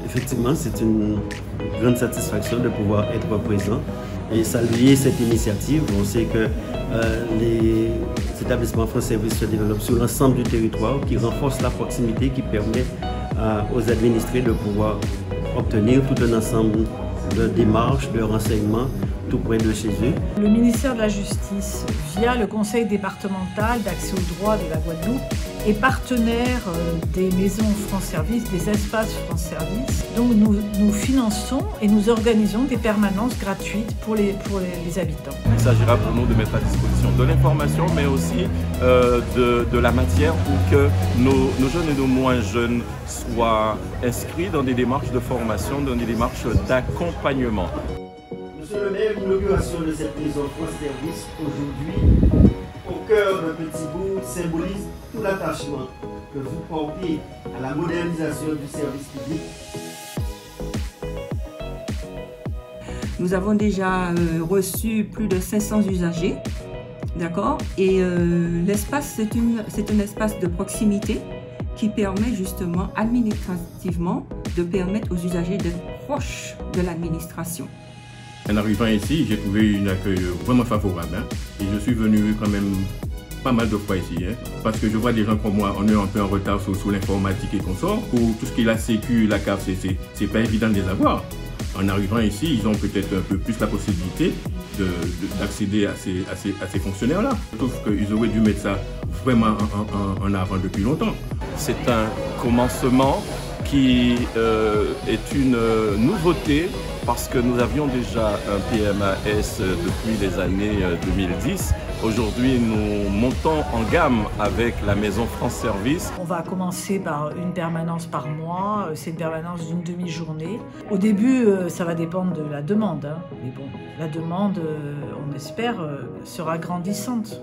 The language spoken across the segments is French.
Effectivement, c'est une grande satisfaction de pouvoir être présent et saluer cette initiative. On sait que les établissements France Service se développent sur l'ensemble du territoire, qui renforcent la proximité, qui permet aux administrés de pouvoir obtenir tout un ensemble de démarches, de renseignements tout près de chez eux. Le ministère de la Justice, via le Conseil départemental d'accès aux droits de la Guadeloupe, est partenaire des maisons France Service, des espaces France Service. Donc nous finançons et nous organisons des permanences gratuites pour les habitants. Il s'agira pour nous de mettre à disposition de l'information, mais aussi de la matière pour que nos jeunes et nos moins jeunes soient inscrits dans des démarches de formation, dans des démarches d'accompagnement. Monsieur le maire, l'inauguration de cette maison France Service aujourd'hui, au cœur de Petit Bourg, symbolise tout l'attachement que vous portez à la modernisation du service public. Nous avons déjà reçu plus de 500 usagers, d'accord? Et l'espace, c'est un espace de proximité qui permet justement administrativement de permettre aux usagers d'être proches de l'administration. En arrivant ici, j'ai trouvé un accueil vraiment favorable, et je suis venu quand même pas mal de fois ici, parce que je vois des gens comme moi, on est un peu en retard sur l'informatique et consorts. Pour tout ce qui est la sécu, la carte, c'est pas évident de les avoir. En arrivant ici, ils ont peut-être un peu plus la possibilité d'accéder à ces fonctionnaires-là. Je trouve qu'ils auraient dû mettre ça vraiment en avant depuis longtemps. C'est un commencement qui est une nouveauté, parce que nous avions déjà un PMAS depuis les années 2010. Aujourd'hui, nous montons en gamme avec la maison France Service. On va commencer par une permanence par mois, c'est une permanence d'une demi-journée. Au début, ça va dépendre de la demande, mais bon, la demande, on espère, sera grandissante.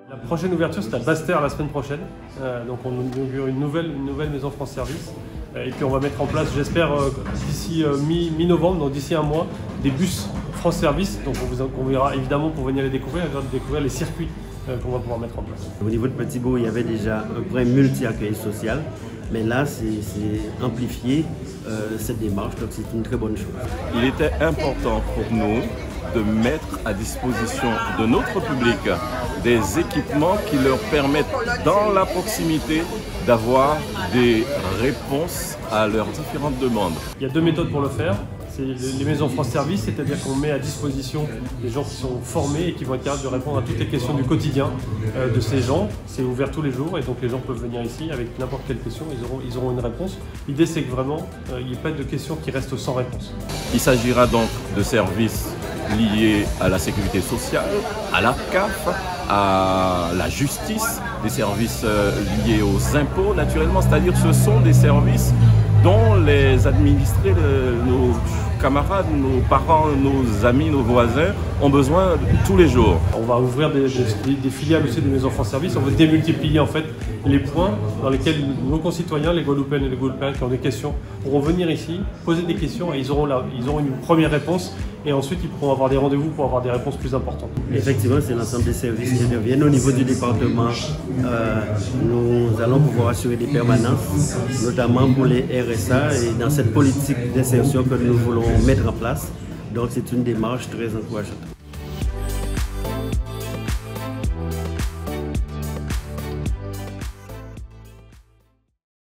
La prochaine ouverture, c'est à Basse-Terre la semaine prochaine. Donc on inaugure une nouvelle maison France Service. Et puis on va mettre en place, j'espère, d'ici mi-novembre, donc d'ici un mois, des bus France Service. Donc on verra évidemment pour venir les découvrir les circuits qu'on va pouvoir mettre en place. Au niveau de Petit Bourg, il y avait déjà un point multi-accueil social. Mais là, c'est amplifié cette démarche, donc c'est une très bonne chose. Il était important pour nous de mettre à disposition de notre public des équipements qui leur permettent, dans la proximité, d'avoir des réponses à leurs différentes demandes. Il y a deux méthodes pour le faire. C'est les maisons France Service, c'est-à-dire qu'on met à disposition des gens qui sont formés et qui vont être capables de répondre à toutes les questions du quotidien de ces gens. C'est ouvert tous les jours et donc les gens peuvent venir ici avec n'importe quelle question, ils auront une réponse. L'idée, c'est que vraiment, il n'y ait pas de questions qui restent sans réponse. Il s'agira donc de services liés à la sécurité sociale, à la CAF, à la justice, des services liés aux impôts naturellement, c'est-à-dire ce sont des services dont les administrés, nos camarades, nos parents, nos amis, nos voisins ont besoin tous les jours. On va ouvrir des filiales aussi des maisons France Service. On veut démultiplier en fait les points dans lesquels nos concitoyens, les Guadeloupéennes et les Guadeloupéens qui ont des questions, pourront venir ici, poser des questions et ils auront une première réponse. Et ensuite, ils pourront avoir des rendez-vous pour avoir des réponses plus importantes. Effectivement, c'est l'ensemble des services qui interviennent. Au niveau du département, nous allons pouvoir assurer des permanences, notamment pour les RSA et dans cette politique d'insertion que nous voulons mettre en place. Donc, c'est une démarche très encourageante.